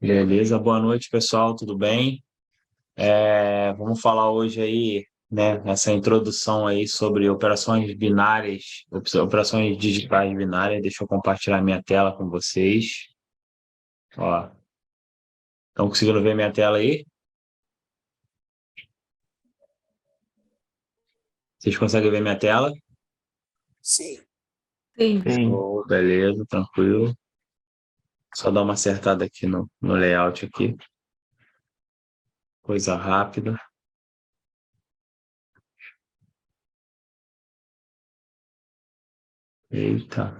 Beleza, boa noite, pessoal, tudo bem? Vamos falar hoje aí, né, nessa introdução aí sobre operações binárias, operações digitais binárias. Deixa eu compartilhar minha tela com vocês. Ó, estão conseguindo ver minha tela aí? Vocês conseguem ver minha tela? Sim. Sim. Oh, beleza, tranquilo. Só dar uma acertada aqui no layout aqui. Coisa rápida. Eita.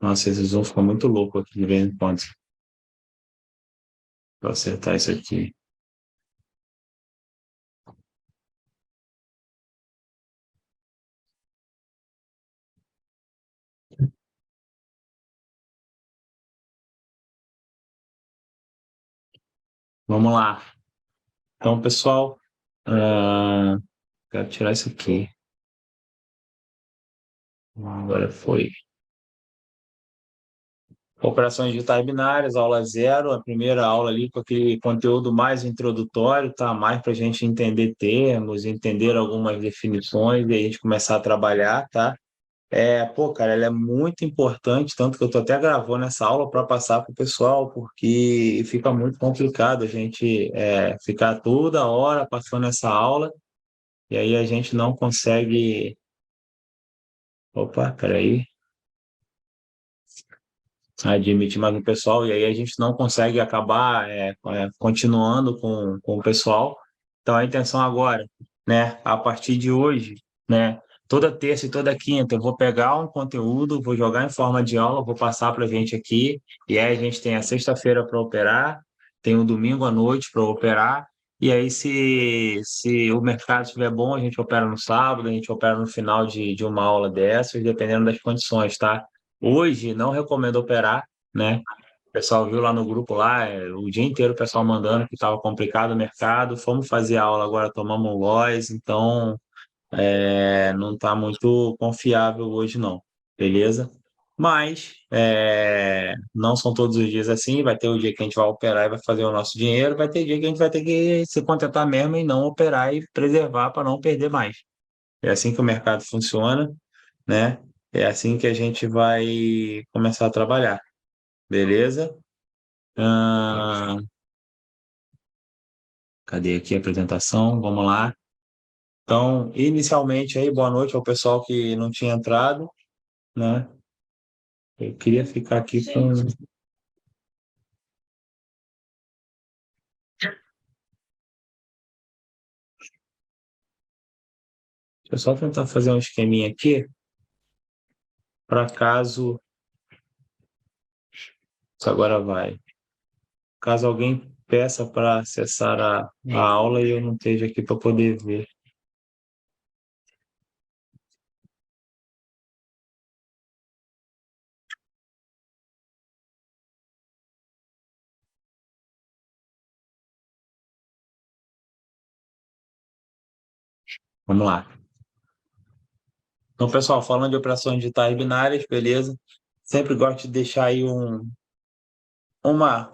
Nossa, esse zoom ficou muito louco aqui de vez em quando. Vou acertar isso aqui. Vamos lá. Então, pessoal, quero tirar isso aqui. Agora foi. Operações digitais binárias, aula zero, a primeira aula ali com aquele conteúdo mais introdutório, tá? Mais para a gente entender termos, entender algumas definições e a gente começar a trabalhar, tá? Pô, cara, ela é muito importante, tanto que eu tô até gravando essa aula para passar para o pessoal, porque fica muito complicado a gente ficar toda hora passando essa aula e aí a gente não consegue. Opa, peraí. Admitir mais no pessoal, e aí a gente não consegue acabar continuando com o pessoal. Então, a intenção agora, né, a partir de hoje, né, toda terça e toda quinta, eu vou pegar um conteúdo, vou jogar em forma de aula, vou passar para a gente aqui, e aí a gente tem a sexta-feira para operar, tem o domingo à noite para operar, e aí se o mercado estiver bom, a gente opera no sábado, a gente opera no final de uma aula dessas, dependendo das condições, tá? Hoje, não recomendo operar, né? O pessoal viu lá no grupo lá, o dia inteiro o pessoal mandando que estava complicado o mercado. Fomos fazer aula agora, tomamos um loss, então não está muito confiável hoje não, beleza? Mas não são todos os dias assim, vai ter o dia que a gente vai operar e vai fazer o nosso dinheiro, vai ter dia que a gente vai ter que se contentar mesmo e não operar e preservar para não perder mais. É assim que o mercado funciona, né? É assim que a gente vai começar a trabalhar, beleza? Ah, cadê aqui a apresentação? Vamos lá. Então, inicialmente aí, boa noite ao pessoal que não tinha entrado, né? Eu queria ficar aqui com. Deixa eu só tentar fazer um esqueminha aqui, para caso. Isso agora vai. Caso alguém peça para acessar a aula e eu não esteja aqui para poder ver. Vamos lá. Então, pessoal, falando de operações digitais binárias, beleza? Sempre gosto de deixar aí um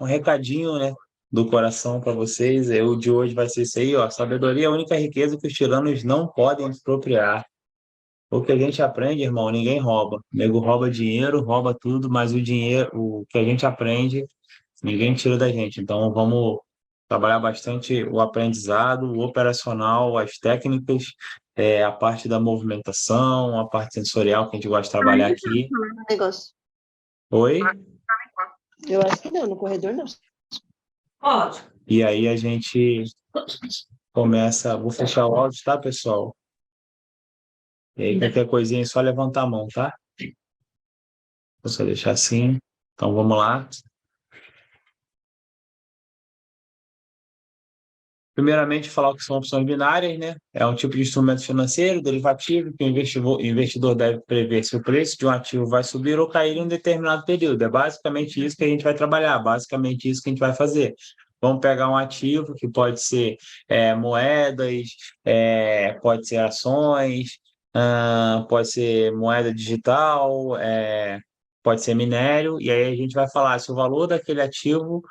recadinho, né, do coração para vocês. O de hoje vai ser isso aí, ó. Sabedoria é a única riqueza que os tiranos não podem expropriar. O que a gente aprende, irmão, ninguém rouba. O nego rouba dinheiro, rouba tudo, mas o dinheiro, o que a gente aprende, ninguém tira da gente. Então, vamos trabalhar bastante o aprendizado, o operacional, as técnicas, a parte da movimentação, a parte sensorial que a gente gosta de trabalhar aqui. Negócio. Oi? Eu acho que não, no corredor não. Pode. E aí a gente começa. Vou fechar o áudio, tá, pessoal? E aí, qualquer coisinha é só levantar a mão, tá? Vou só deixar assim. Então, vamos lá. Primeiramente, falar o que são opções binárias, né? É um tipo de instrumento financeiro derivativo que o investidor deve prever se o preço de um ativo vai subir ou cair em um determinado período. É basicamente isso que a gente vai trabalhar, basicamente isso que a gente vai fazer. Vamos pegar um ativo que pode ser moedas, pode ser ações, pode ser moeda digital, pode ser minério, e aí a gente vai falar se o valor daquele ativo,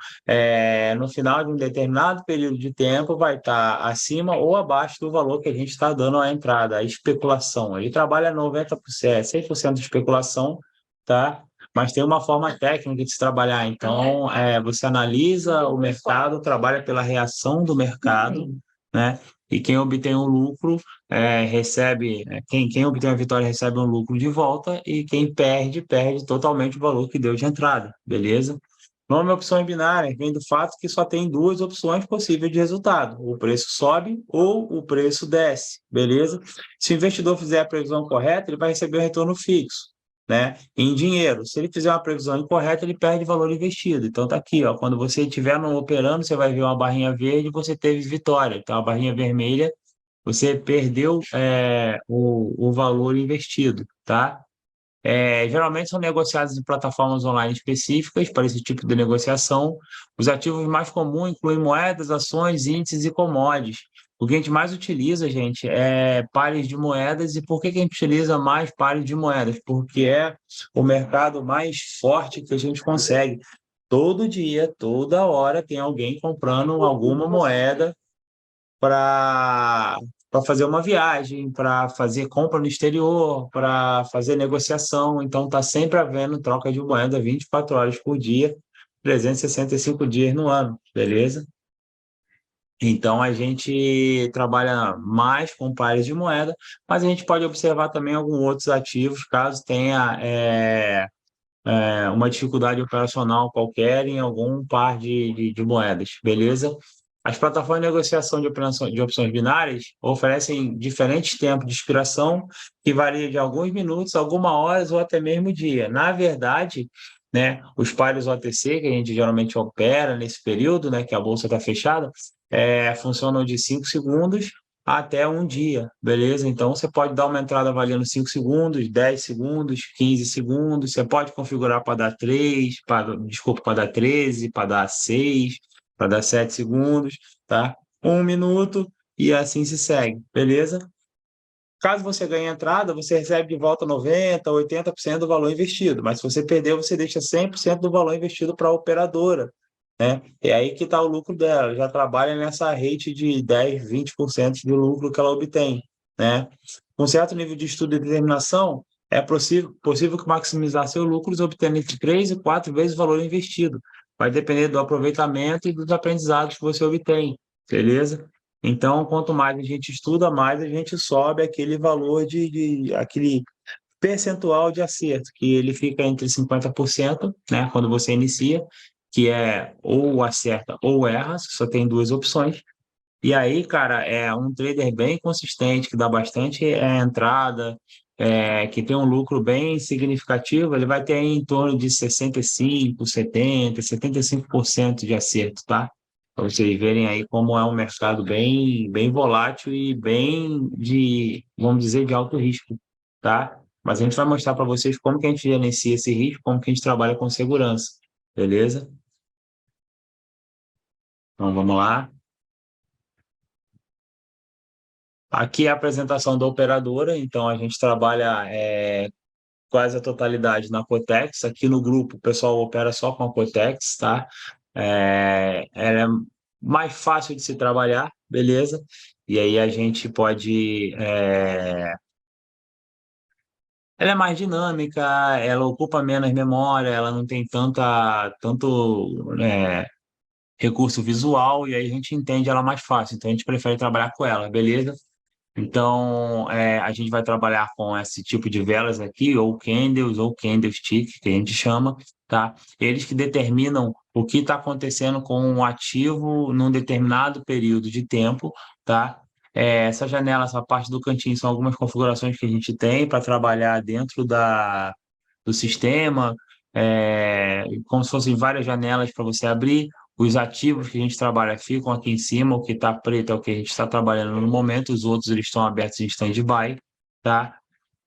no final de um determinado período de tempo, vai estar acima ou abaixo do valor que a gente está dando à entrada, a especulação. Ele trabalha 90%, 100% de especulação, tá? Mas tem uma forma técnica de se trabalhar. Então, você analisa o mercado, trabalha pela reação do mercado, né? E quem obtém um lucro recebe, quem obtém a vitória recebe um lucro de volta e quem perde, perde totalmente o valor que deu de entrada, beleza? Nome opção binária vem do fato que só tem duas opções possíveis de resultado: o preço sobe ou o preço desce, beleza? Se o investidor fizer a previsão correta, ele vai receber um retorno fixo, né? Em dinheiro. Se ele fizer uma previsão incorreta, ele perde valor investido. Então tá aqui, ó, quando você estiver operando, você vai ver uma barrinha verde, você teve vitória. Então a barrinha vermelha, você perdeu o valor investido, tá? Geralmente são negociados em plataformas online específicas para esse tipo de negociação. Os ativos mais comuns incluem moedas, ações, índices e commodities. O que a gente mais utiliza, gente, é pares de moedas. E por que a gente utiliza mais pares de moedas? Porque é o mercado mais forte que a gente consegue. Todo dia, toda hora, tem alguém comprando alguma moeda para fazer uma viagem, para fazer compra no exterior, para fazer negociação. Então, está sempre havendo troca de moeda 24 horas por dia, 365 dias no ano, beleza? Então, a gente trabalha mais com pares de moeda, mas a gente pode observar também alguns outros ativos, caso tenha uma dificuldade operacional qualquer em algum par de moedas, beleza? As plataformas de negociação de opções binárias oferecem diferentes tempos de expiração, que varia de alguns minutos, algumas horas ou até mesmo dia. Na verdade, né, os pares OTC, que a gente geralmente opera nesse período, né, que a bolsa está fechada, funcionam de 5 segundos até um dia, beleza? Então, você pode dar uma entrada valendo 5 segundos, 10 segundos, 15 segundos, você pode configurar para dar 3, para dar 13, para dar 6, para dar 7 segundos, tá? 1 minuto e assim se segue, beleza? Caso você ganhe entrada, você recebe de volta 90%, 80% do valor investido, mas se você perder, você deixa 100% do valor investido para a operadora, né? É aí que está o lucro dela, já trabalha nessa rate de 10, 20% de lucro que ela obtém, né? Com certo nível de estudo e determinação, é possível que maximizar seus lucros obtendo entre 3 e 4 vezes o valor investido. Vai depender do aproveitamento e dos aprendizados que você obtém, beleza? Então, quanto mais a gente estuda, mais a gente sobe aquele valor aquele percentual de acerto, que ele fica entre 50%, né, quando você inicia, que é ou acerta ou erra, só tem duas opções. E aí, cara, é um trader bem consistente, que dá bastante entrada, que tem um lucro bem significativo, ele vai ter aí em torno de 65, 70, 75% de acerto, tá? Para vocês verem aí como é um mercado bem, bem volátil e bem vamos dizer, de alto risco, tá? Mas a gente vai mostrar para vocês como que a gente gerencia esse risco, como que a gente trabalha com segurança, beleza? Então, vamos lá. Aqui é a apresentação da operadora, então a gente trabalha quase a totalidade na Cotex. Aqui no grupo o pessoal opera só com a Cotex, tá? Ela é mais fácil de se trabalhar, beleza? E aí a gente pode. Ela é mais dinâmica, ela ocupa menos memória, ela não tem tanto recurso visual, e aí a gente entende ela mais fácil, então a gente prefere trabalhar com ela, beleza? Então, a gente vai trabalhar com esse tipo de velas aqui, ou candles, ou candlestick, que a gente chama, tá? Eles que determinam o que está acontecendo com o ativo num determinado período de tempo, tá? Essa janela, essa parte do cantinho, são algumas configurações que a gente tem para trabalhar dentro do sistema, como se fossem várias janelas para você abrir. Os ativos que a gente trabalha ficam aqui em cima, o que está preto é o que a gente está trabalhando no momento, os outros eles estão abertos em stand-by, tá?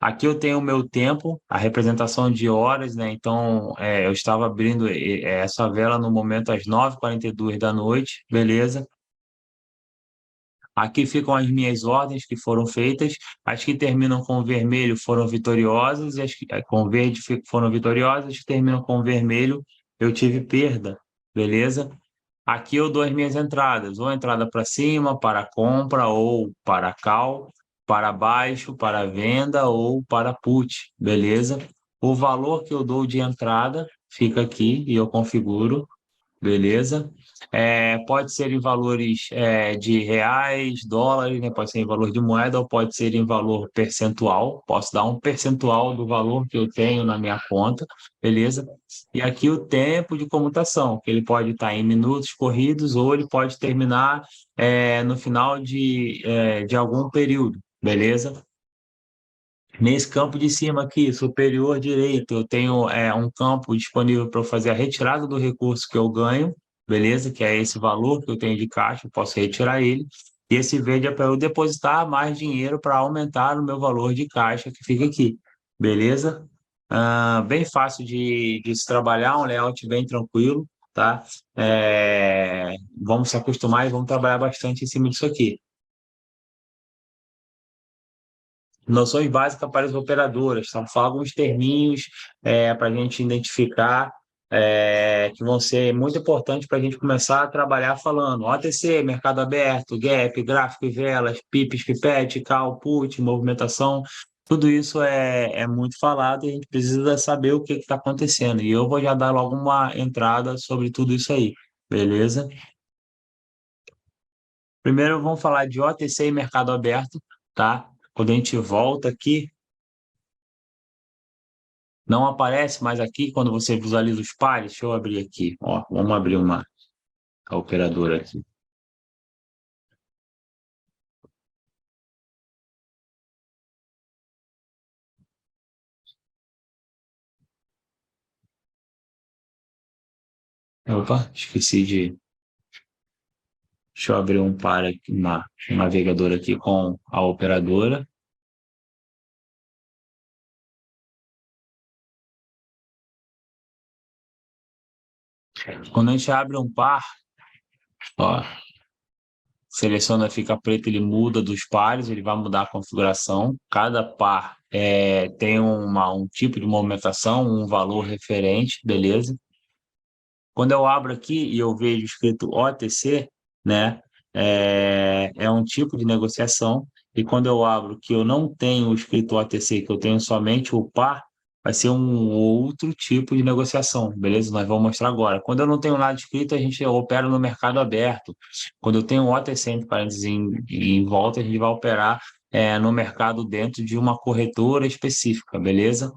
Aqui eu tenho o meu tempo, a representação de horas, né? Então, eu estava abrindo essa vela no momento às 9h42 da noite, beleza? Aqui ficam as minhas ordens que foram feitas. As que terminam com vermelho foram vitoriosas, e as que com verde foram vitoriosas, as que terminam com vermelho eu tive perda, beleza? Aqui eu dou as minhas entradas, ou entrada para cima, para compra, ou para call, para baixo, para venda, ou para put, beleza? O valor que eu dou de entrada fica aqui e eu configuro, beleza? Pode ser em valores de reais, dólares, né? Pode ser em valor de moeda ou pode ser em valor percentual. Posso dar um percentual do valor que eu tenho na minha conta, beleza? E aqui o tempo de comutação, que ele pode estar em minutos corridos ou ele pode terminar no final de algum período, beleza? Nesse campo de cima aqui, superior direito, eu tenho um campo disponível para eu fazer a retirada do recurso que eu ganho, beleza? Que é esse valor que eu tenho de caixa, eu posso retirar ele. E esse verde é para eu depositar mais dinheiro para aumentar o meu valor de caixa que fica aqui, beleza? Bem fácil de se trabalhar, um layout bem tranquilo, tá? Vamos se acostumar e vamos trabalhar bastante em cima disso aqui. Noções básicas para as operadoras, tá? Vou falar alguns terminhos para a gente identificar que vão ser muito importantes para a gente começar a trabalhar falando OTC, mercado aberto, gap, gráfico e velas, pips, pipete, call, put, movimentação, tudo isso é muito falado e a gente precisa saber o que está acontecendo. E eu vou já dar logo uma entrada sobre tudo isso aí, beleza? Primeiro vamos falar de OTC e mercado aberto, tá? Quando a gente volta aqui, não aparece mais aqui quando você visualiza os pares. Deixa eu abrir aqui. Ó, vamos abrir a operadora aqui. Opa, esqueci de. Deixa eu abrir um par aqui, um navegador aqui com a operadora. Quando a gente abre um par, ó, seleciona, fica preto, ele muda dos pares, ele vai mudar a configuração. Cada par tem um tipo de movimentação, um valor referente, beleza? Quando eu abro aqui e eu vejo escrito OTC, né, é um tipo de negociação, e quando eu abro que eu não tenho escrito OTC, que eu tenho somente o par, vai ser um outro tipo de negociação, beleza? Nós vamos mostrar agora. Quando eu não tenho nada escrito, a gente opera no mercado aberto. Quando eu tenho um OTC, entre parênteses, em volta, a gente vai operar no mercado dentro de uma corretora específica, beleza?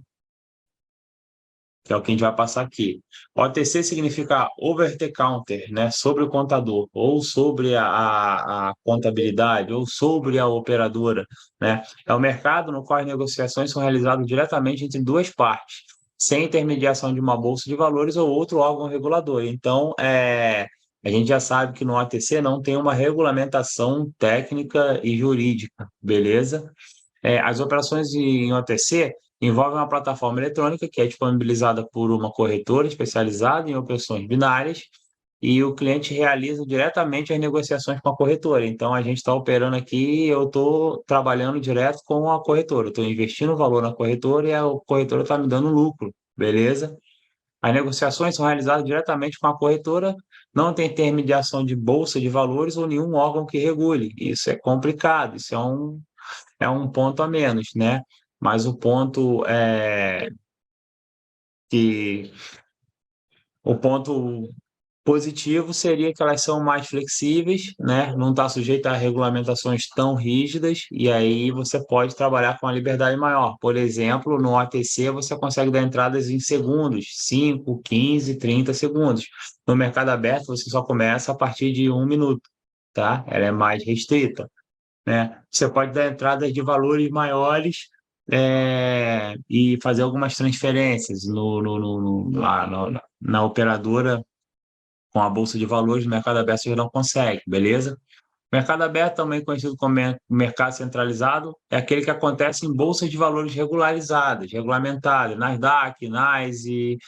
Que é o que a gente vai passar aqui. OTC significa over the counter, né? Sobre o contador, ou sobre a contabilidade, ou sobre a operadora, né? É o mercado no qual as negociações são realizadas diretamente entre duas partes, sem intermediação de uma bolsa de valores ou outro órgão regulador. Então, a gente já sabe que no OTC não tem uma regulamentação técnica e jurídica, beleza? As operações em OTC envolvem uma plataforma eletrônica que é disponibilizada por uma corretora especializada em operações binárias e o cliente realiza diretamente as negociações com a corretora. Então, a gente está operando aqui, eu estou trabalhando direto com a corretora, estou investindo valor na corretora e a corretora está me dando lucro, beleza? As negociações são realizadas diretamente com a corretora, não tem intermediação de bolsa de valores ou nenhum órgão que regule. Isso é complicado, isso é um ponto a menos, né? Mas o ponto que o ponto positivo seria que elas são mais flexíveis, né? Não está sujeita a regulamentações tão rígidas e aí você pode trabalhar com uma liberdade maior. Por exemplo, no OTC você consegue dar entradas em segundos, 5, 15, 30 segundos. No mercado aberto você só começa a partir de 1 minuto, tá? Ela é mais restrita, né? Você pode dar entradas de valores maiores e fazer algumas transferências na operadora com a bolsa de valores do mercado aberto você não consegue, beleza? Mercado aberto, também conhecido como mercado centralizado, é aquele que acontece em bolsas de valores regularizadas, regulamentadas, Nasdaq, NYSE,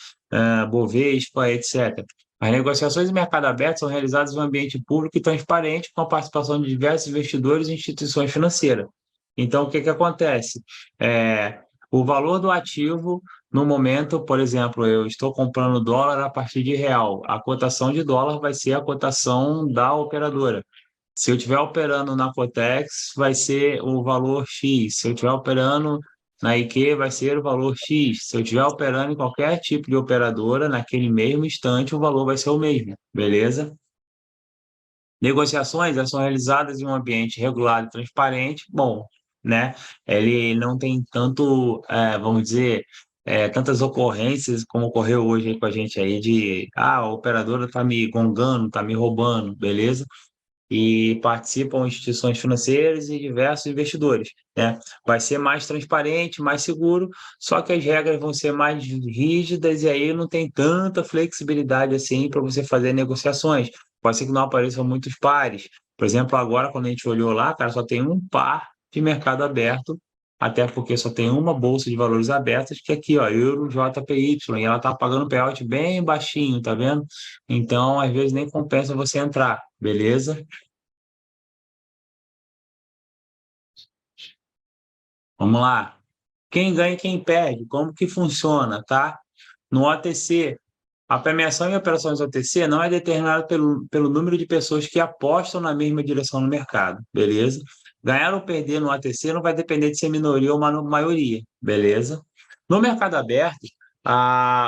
Bovespa, etc. As negociações em mercado aberto são realizadas em um ambiente público e transparente, com a participação de diversos investidores e instituições financeiras. Então, o que acontece? O valor do ativo, no momento, por exemplo, eu estou comprando dólar a partir de real. A cotação de dólar vai ser a cotação da operadora. Se eu estiver operando na Cotex, vai ser o valor X. Se eu estiver operando na IQ, vai ser o valor X. Se eu estiver operando em qualquer tipo de operadora, naquele mesmo instante, o valor vai ser o mesmo, beleza? Negociações, elas são realizadas em um ambiente regulado e transparente. Bom, né? Ele não tem tanto, vamos dizer, tantas ocorrências como ocorreu hoje aí com a gente aí de, a operadora está me gongando, está me roubando, beleza? E participam instituições financeiras e diversos investidores, né? Vai ser mais transparente, mais seguro, só que as regras vão ser mais rígidas e aí não tem tanta flexibilidade assim para você fazer negociações. Pode ser que não apareçam muitos pares. Por exemplo, agora, quando a gente olhou lá, cara, só tem um par de mercado aberto, até porque só tem uma bolsa de valores abertas, que é aqui, ó, Euro JPY, e ela tá pagando payout bem baixinho, tá vendo? Então, às vezes, nem compensa você entrar, beleza? Vamos lá. Quem ganha e quem perde, como que funciona, tá? No OTC, a premiação em operações OTC não é determinada pelo número de pessoas que apostam na mesma direção no mercado, beleza? Ganhar ou perder no OTC não vai depender de ser minoria ou maioria, beleza? No mercado aberto,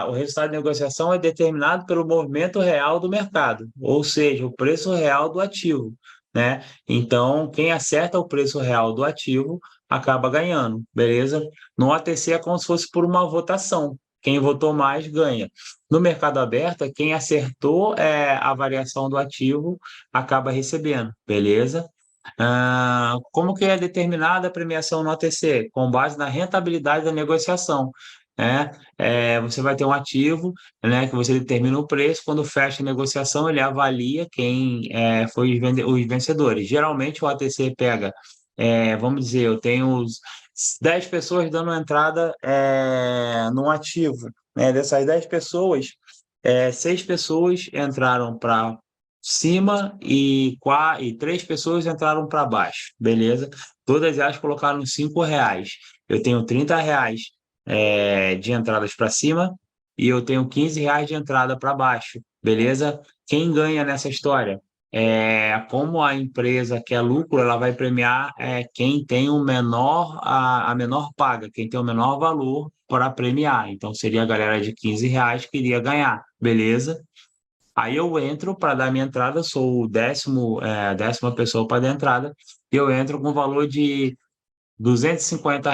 o resultado de negociação é determinado pelo movimento real do mercado, ou seja, o preço real do ativo, né? Então, quem acerta o preço real do ativo acaba ganhando, beleza? No OTC é como se fosse por uma votação. Quem votou mais ganha. No mercado aberto, quem acertou a variação do ativo acaba recebendo, beleza? Como que é determinada a premiação no OTC? Com base na rentabilidade da negociação. Né? Você vai ter um ativo, né, que você determina o preço, quando fecha a negociação, ele avalia quem foi os vencedores. Geralmente o OTC pega, vamos dizer, eu tenho 10 pessoas dando entrada num ativo. Né? Dessas 10 pessoas, 6 pessoas entraram para cima e 3 pessoas entraram para baixo, beleza? Todas elas colocaram R$ 5. Eu tenho R$ 30 de entradas para cima e eu tenho R$ 15 de entrada para baixo, beleza? Quem ganha nessa história? Como a empresa quer lucro, ela vai premiar quem tem a menor paga, quem tem o menor valor para premiar. Então, seria a galera de R$ 15 que iria ganhar, beleza? Aí eu entro para dar minha entrada, sou o décima pessoa para dar entrada, e eu entro com o valor de R$ 250.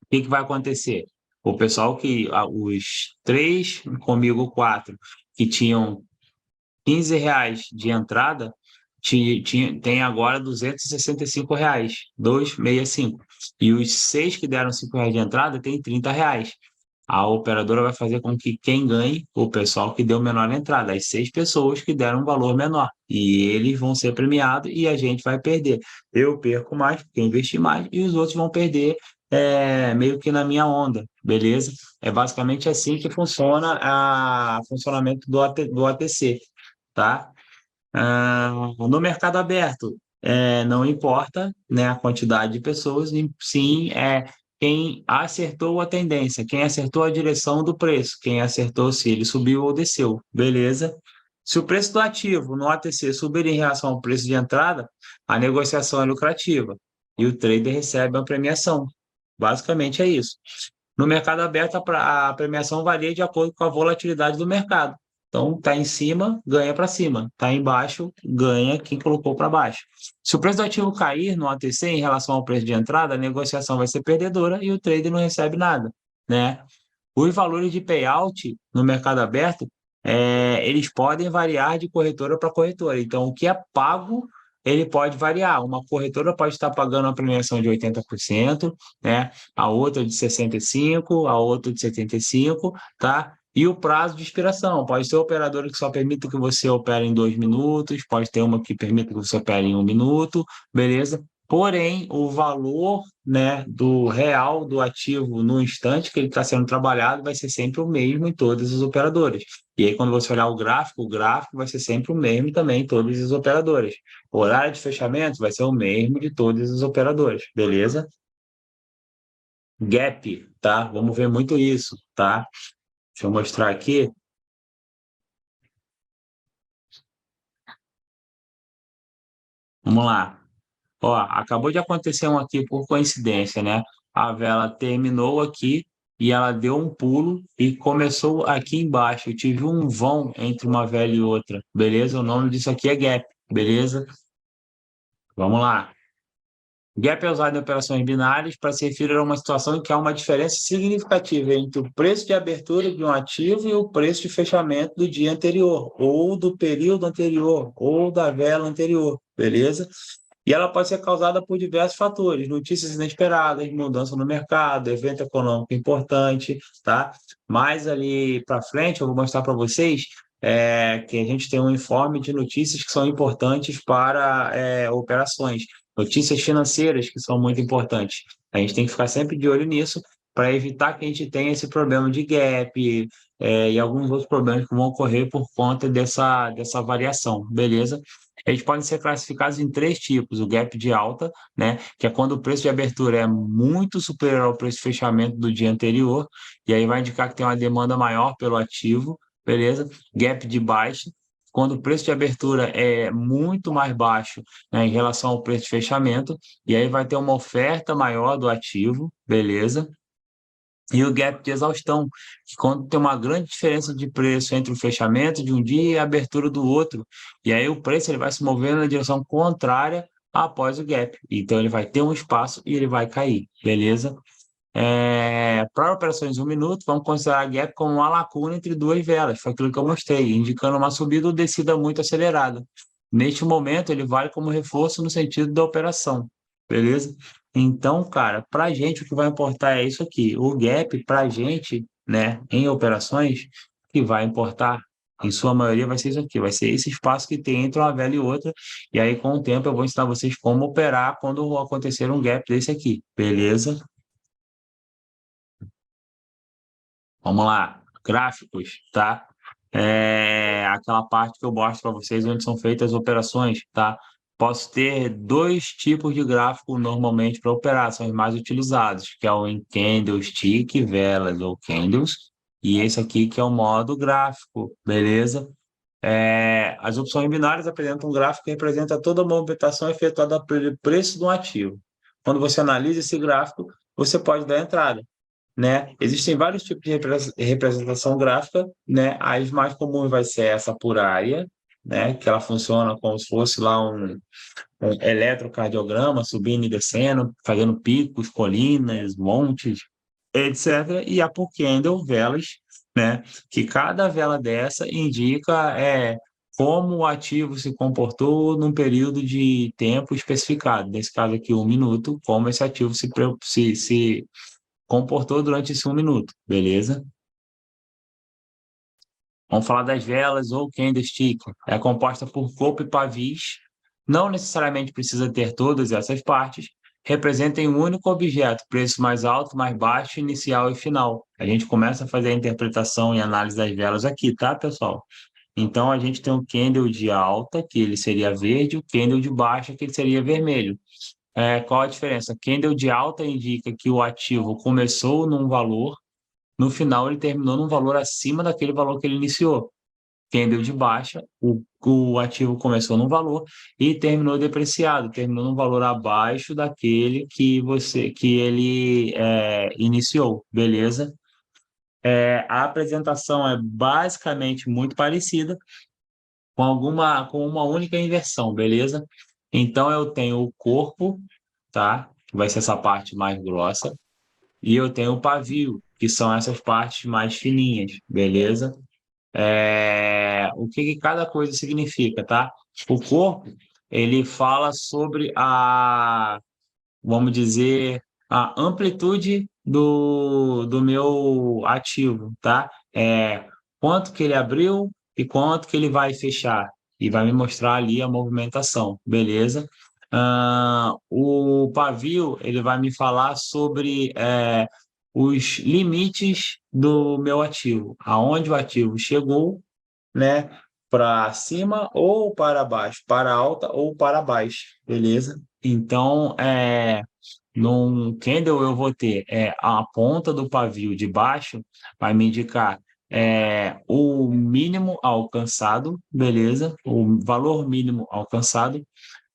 O que vai acontecer? O pessoal os 3, comigo 4, que tinham R$ 15 de entrada, tem agora R$ 265, 265. E os 6 que deram R$ 5 de entrada tem R$ 30. A operadora vai fazer com que quem ganhe, o pessoal que deu menor entrada, as 6 pessoas que deram um valor menor. E eles vão ser premiados e a gente vai perder. Eu perco mais, porque eu investi mais, e os outros vão perder meio que na minha onda, beleza? É basicamente assim que funciona o funcionamento do ATC, tá? No mercado aberto, não importa, né, a quantidade de pessoas, sim, quem acertou a tendência, quem acertou a direção do preço, quem acertou se ele subiu ou desceu, beleza? Se o preço do ativo no ATC subir em relação ao preço de entrada, a negociação é lucrativa e o trader recebe uma premiação. Basicamente é isso. No mercado aberto, a premiação varia de acordo com a volatilidade do mercado. Então, está em cima, ganha para cima. Está embaixo, ganha quem colocou para baixo. Se o preço do ativo cair no ATC em relação ao preço de entrada, a negociação vai ser perdedora e o trader não recebe nada, né? Os valores de payout no mercado aberto, eles podem variar de corretora para corretora. Então, o que é pago, ele pode variar. Uma corretora pode estar pagando uma premiação de 80%, né? A outra de 65%, a outra de 75%, tá? E o prazo de expiração, pode ter operadora que só permite que você opere em 2 minutos, pode ter uma que permite que você opere em 1 minuto, beleza? porém o valor, né, do real do ativo no instante que ele está sendo trabalhado vai ser sempre o mesmo em todas as operadoras. E aí, quando você olhar o gráfico vai ser sempre o mesmo também em todas as operadoras. O horário de fechamento vai ser o mesmo de todas as operadoras, beleza? Gap, tá? Vamos ver muito isso, tá? Deixa eu mostrar aqui. Vamos lá. Ó, acabou de acontecer um aqui por coincidência, né? A vela terminou aqui e ela deu um pulo e começou aqui embaixo. Eu tive um vão entre uma vela e outra, beleza? O nome disso aqui é gap, beleza? Vamos lá. Gap é usado em operações binárias para se referir a uma situação em que há uma diferença significativa entre o preço de abertura de um ativo e o preço de fechamento do dia anterior, ou do período anterior, ou da vela anterior, beleza? E ela pode ser causada por diversos fatores, notícias inesperadas, mudança no mercado, evento econômico importante, tá? Mais ali para frente eu vou mostrar para vocês que a gente tem um informe de notícias que são importantes para operações, notícias financeiras que são muito importantes. A gente tem que ficar sempre de olho nisso para evitar que a gente tenha esse problema de gap e alguns outros problemas que vão ocorrer por conta dessa variação, beleza? Eles podem ser classificados em três tipos: o gap de alta, né, que é quando o preço de abertura é muito superior ao preço de fechamento do dia anterior, e aí vai indicar que tem uma demanda maior pelo ativo, beleza? Gap de baixa, quando o preço de abertura é muito mais baixo, né, em relação ao preço de fechamento, e aí vai ter uma oferta maior do ativo, beleza? E o gap de exaustão, que quando tem uma grande diferença de preço entre o fechamento de um dia e a abertura do outro, e aí o preço ele vai se mover na direção contrária após o gap. Então ele vai ter um espaço e ele vai cair, beleza? Para operações de 1 minuto, vamos considerar gap como uma lacuna entre duas velas, foi aquilo que eu mostrei, indicando uma subida ou descida muito acelerada. Neste momento, ele vale como reforço no sentido da operação, beleza? Então, cara, para a gente o que vai importar é isso aqui. O gap, para a gente, né, em operações, que vai importar, em sua maioria, vai ser isso aqui, vai ser esse espaço que tem entre uma vela e outra. E aí, com o tempo, eu vou ensinar vocês como operar quando acontecer um gap desse aqui, beleza? Vamos lá, gráficos, tá? Aquela parte que eu mostro para vocês onde são feitas as operações, tá? Posso ter dois tipos de gráfico normalmente para operar, são os mais utilizados, que é o em candlestick, velas ou candles, e esse aqui que é o modo gráfico, beleza? As opções binárias apresentam um gráfico que representa toda a movimentação efetuada pelo preço de um ativo. Quando você analisa esse gráfico, você pode dar entrada, né? Existem vários tipos de representação gráfica, né? As mais comuns vai ser essa por área, né? Que ela funciona como se fosse lá um eletrocardiograma subindo e descendo, fazendo picos, colinas, montes, etc. E a por candle, velas, né? Que cada vela dessa indica como o ativo se comportou num período de tempo especificado. Nesse caso aqui, 1 minuto, como esse ativo se comportou durante esse 1 minuto, beleza? Vamos falar das velas ou candlestick. É composta por corpo e pavis. Não necessariamente precisa ter todas essas partes. Representem um único objeto, preço mais alto, mais baixo, inicial e final. A gente começa a fazer a interpretação e análise das velas aqui, tá, pessoal? Então, a gente tem o candle de alta, que ele seria verde, o candle de baixa, que ele seria vermelho. Qual a diferença? Candle de alta indica que o ativo começou num valor, no final ele terminou num valor acima daquele valor que ele iniciou. Candle de baixa, o ativo começou num valor e terminou depreciado, terminou num valor abaixo daquele que ele iniciou, beleza? A apresentação é basicamente muito parecida com uma única inversão, beleza? Então eu tenho o corpo, tá? Que vai ser essa parte mais grossa, e eu tenho o pavio, que são essas partes mais fininhas, beleza? O que cada coisa significa, tá? O corpo, ele fala sobre vamos dizer, a amplitude do meu ativo, tá? Quanto que ele abriu e quanto que ele vai fechar. E vai me mostrar ali a movimentação, beleza? O pavio ele vai me falar sobre os limites do meu ativo, aonde o ativo chegou, né, para cima ou para baixo, para alta ou para baixo, beleza? Então, num candle eu vou ter a ponta do pavio de baixo, vai me indicar o mínimo alcançado, beleza? O valor mínimo alcançado.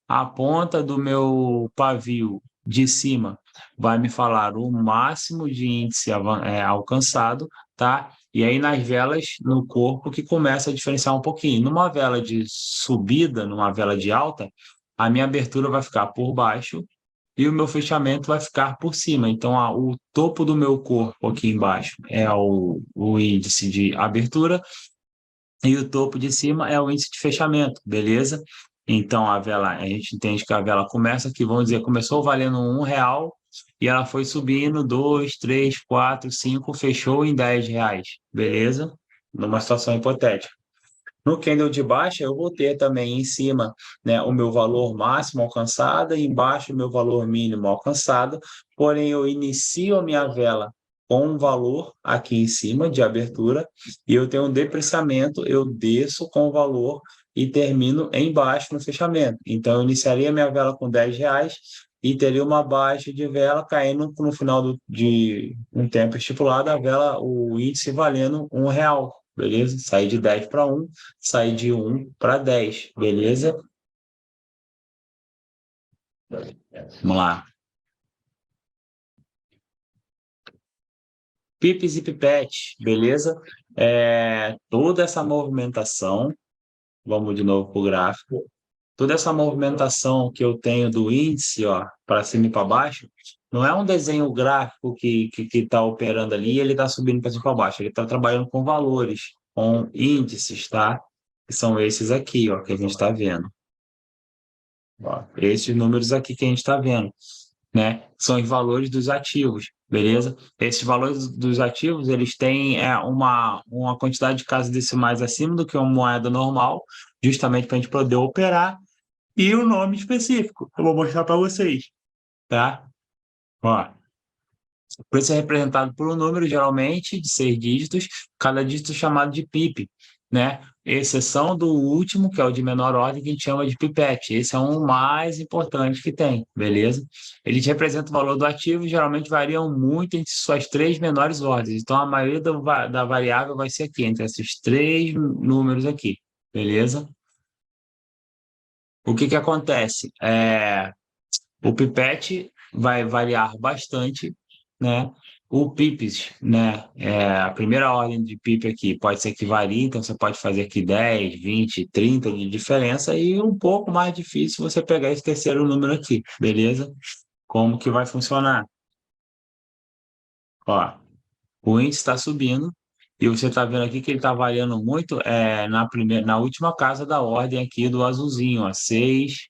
A ponta do meu pavio de cima vai me falar o máximo de índice alcançado, tá? E aí nas velas no corpo que começa a diferenciar um pouquinho. Numa vela de subida, numa vela de alta, a minha abertura vai ficar por baixo e o meu fechamento vai ficar por cima. Então, o topo do meu corpo aqui embaixo é o índice de abertura e o topo de cima é o índice de fechamento, beleza? Então, a gente entende que a vela começa aqui, vamos dizer, começou valendo R$ 1 e ela foi subindo 2, 3, 4, 5, fechou em R$ 10, beleza? Numa situação hipotética. No candle de baixa, eu vou ter também em cima, né, o meu valor máximo alcançado e embaixo o meu valor mínimo alcançado, porém eu inicio a minha vela com um valor aqui em cima de abertura e eu tenho um depreciamento, eu desço com o valor e termino embaixo no fechamento. Então, eu iniciaria minha vela com R$ 10 e teria uma baixa de vela caindo no final de um tempo estipulado, a vela, o índice valendo R$ 1, beleza? Sair de 10 para 1, sair de 1 para 10, beleza? Vamos lá. Pips e pipetes, beleza? Toda essa movimentação, vamos de novo para o gráfico, toda essa movimentação que eu tenho do índice, ó, para cima e para baixo, não é um desenho gráfico que está operando ali e ele está subindo para cima e para baixo, ele está trabalhando com valores, com índices, tá? Que são esses aqui, ó, que a gente está vendo. Ó, esses números aqui que a gente está vendo, né? São os valores dos ativos, beleza? Esses valores dos ativos, eles têm uma quantidade de casas decimais acima do que uma moeda normal, justamente para a gente poder operar, e o nome específico. Eu vou mostrar para vocês, tá? Ó, o preço é representado por um número, geralmente, de 6 dígitos, cada dígito é chamado de PIP, né? Exceção do último, que é o de menor ordem, que a gente chama de pipete. Esse é um mais importante que tem, beleza? Ele representa o valor do ativo e geralmente variam muito entre suas três menores ordens. Então, a maioria da variável vai ser aqui, entre esses três números aqui, beleza? O que que acontece? O pipete vai variar bastante, né? O pips, né? A primeira ordem de pip aqui pode ser que varie, então você pode fazer aqui 10, 20, 30 de diferença e um pouco mais difícil você pegar esse terceiro número aqui, beleza? Como que vai funcionar? Ó, o índice está subindo e você está vendo aqui que ele está variando muito na última casa da ordem aqui do azulzinho, ó, 6,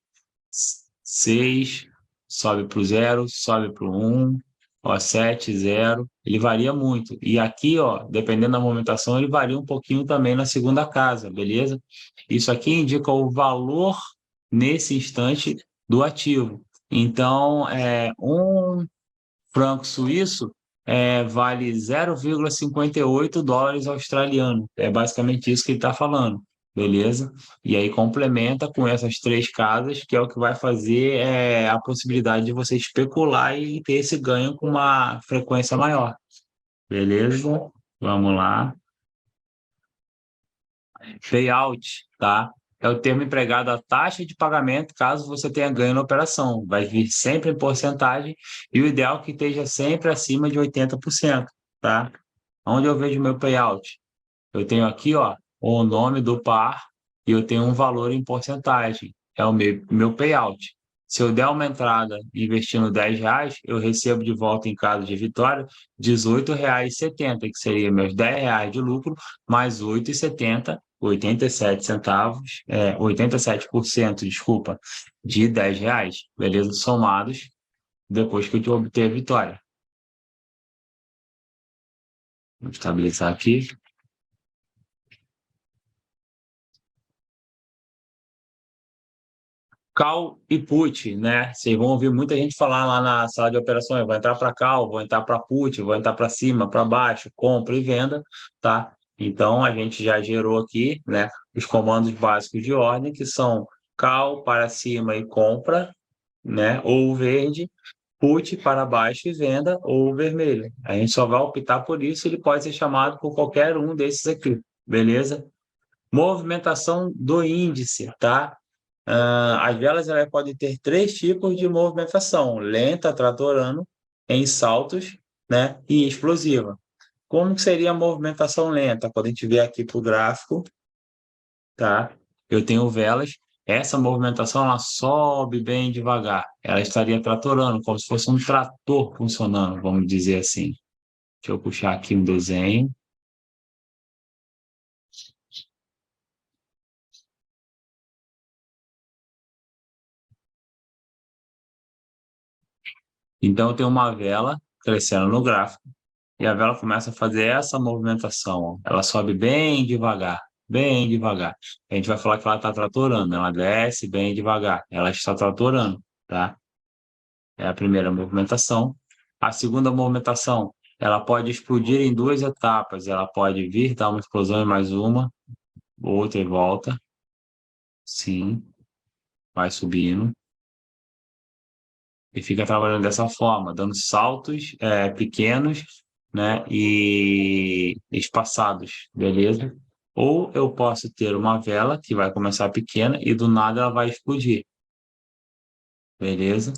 6, sobe para o 0, sobe para o 1, ó, 7, 0, ele varia muito. E aqui, ó, dependendo da movimentação, ele varia um pouquinho também na segunda casa, beleza? Isso aqui indica o valor nesse instante do ativo. Então, um franco suíço vale 0,58 dólares australianos. É basicamente isso que ele está falando, beleza? E aí complementa com essas três casas, que é o que vai fazer a possibilidade de você especular e ter esse ganho com uma frequência maior, beleza? Vamos lá. Payout, tá? É o termo empregado à taxa de pagamento caso você tenha ganho na operação. Vai vir sempre em porcentagem e o ideal é que esteja sempre acima de 80%, tá? Onde eu vejo meu payout? Eu tenho aqui, ó, o nome do par e eu tenho um valor em porcentagem. É o meu payout. Se eu der uma entrada investindo R$ 10, eu recebo de volta em caso de vitória R$ 18,70, que seria meus R$ 10 de lucro, mais 8,70, 87 centavos, 87%, desculpa, de R$ 10, beleza? Somados depois que eu obter a vitória. Vou estabilizar aqui. Call e put, né? Vocês vão ouvir muita gente falar lá na sala de operações, vou entrar para call, vou entrar para put, vou entrar para cima, para baixo, compra e venda, tá? Então, a gente já gerou aqui, né, os comandos básicos de ordem, que são call para cima e compra, né, ou verde, put para baixo e venda, ou vermelho. A gente só vai optar por isso, ele pode ser chamado por qualquer um desses aqui, beleza? Movimentação do índice, tá? As velas elas podem ter três tipos de movimentação: lenta, tratorando, em saltos, né, e explosiva. Como que seria a movimentação lenta? Quando a gente vier aqui para o gráfico, tá? Eu tenho velas. Essa movimentação ela sobe bem devagar. Ela estaria tratorando, como se fosse um trator funcionando, vamos dizer assim. Deixa eu puxar aqui um desenho. Então, eu tenho uma vela crescendo no gráfico e a vela começa a fazer essa movimentação. Ó. Ela sobe bem devagar, bem devagar. A gente vai falar que ela está tratorando. Ela desce bem devagar. Ela está tratorando, tá? É a primeira movimentação. A segunda movimentação, ela pode explodir em duas etapas. Ela pode vir, dar uma explosão e mais uma, outra e volta. Sim, vai subindo. E fica trabalhando dessa forma, dando saltos pequenos, né, e espaçados, beleza? Ou eu posso ter uma vela que vai começar pequena e do nada ela vai explodir, beleza?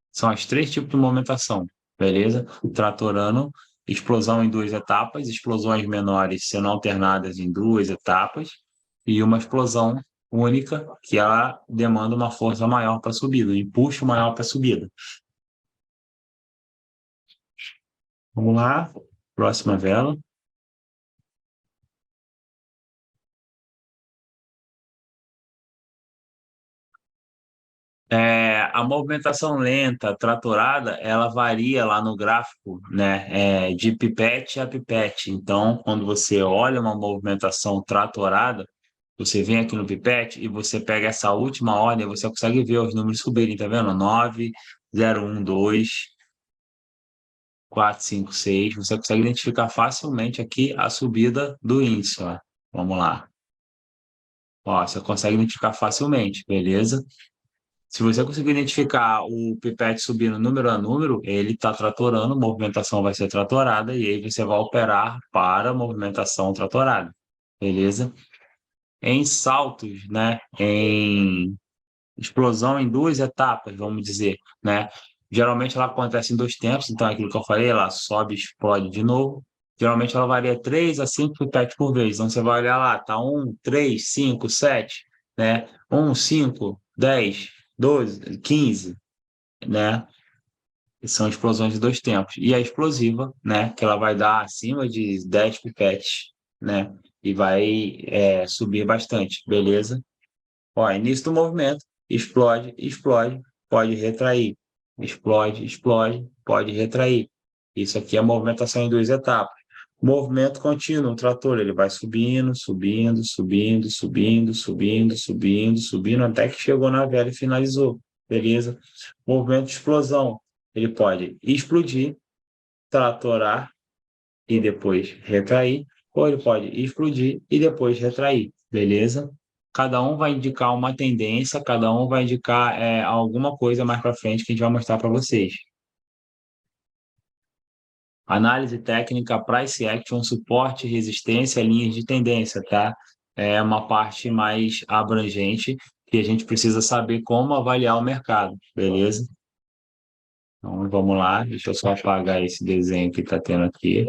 São os três tipos de movimentação, beleza? Tratorando, explosão em duas etapas, explosões menores sendo alternadas em duas etapas, e uma explosão única que ela demanda uma força maior para a subida, um empuxo maior para a subida. Vamos lá, próxima vela. A movimentação lenta, tratorada, ela varia lá no gráfico, né, de pipete a pipete. Então, quando você olha uma movimentação tratorada, você vem aqui no pipete e você pega essa última ordem, você consegue ver os números subirem, tá vendo? 9, 0, 1, 2, 4, 5, 6. Você consegue identificar facilmente aqui a subida do índice, ó. Vamos lá. Ó, você consegue identificar facilmente, beleza? Se você conseguir identificar o pipete subindo número a número, ele está tratorando, a movimentação vai ser tratorada, e aí você vai operar para a movimentação tratorada, beleza? Em saltos, né, em explosão em duas etapas, vamos dizer, né? Geralmente ela acontece em dois tempos, então é aquilo que eu falei, ela sobe e explode de novo. Geralmente ela varia 3 a 5 pipetes por vez. Então você vai olhar lá, tá 1, 3, 5, 7, né? 1, 5, 10, 12, 15, né? São explosões de dois tempos. E a explosiva, né? Que ela vai dar acima de 10 pipetes, né? E vai subir bastante, beleza? Ó, início do movimento, explode, explode, pode retrair. Explode, explode, pode retrair. Isso aqui é a movimentação em duas etapas. Movimento contínuo, o trator, ele vai subindo, subindo, subindo, subindo, subindo, subindo, subindo, até que chegou na vela e finalizou. Beleza? Movimento de explosão, ele pode explodir, tratorar e depois retrair, ou ele pode explodir e depois retrair. Beleza? Cada um vai indicar uma tendência, cada um vai indicar alguma coisa mais para frente que a gente vai mostrar para vocês. Análise técnica, price action, suporte, resistência, linhas de tendência, tá? É uma parte mais abrangente que a gente precisa saber como avaliar o mercado, beleza? Então, vamos lá, deixa eu só apagar esse desenho que está tendo aqui.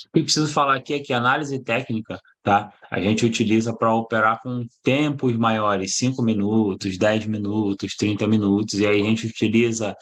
O que eu preciso falar aqui é que análise técnica, tá? A gente utiliza para operar com tempos maiores, 5 minutos, 10 minutos, 30 minutos, e aí a gente utiliza,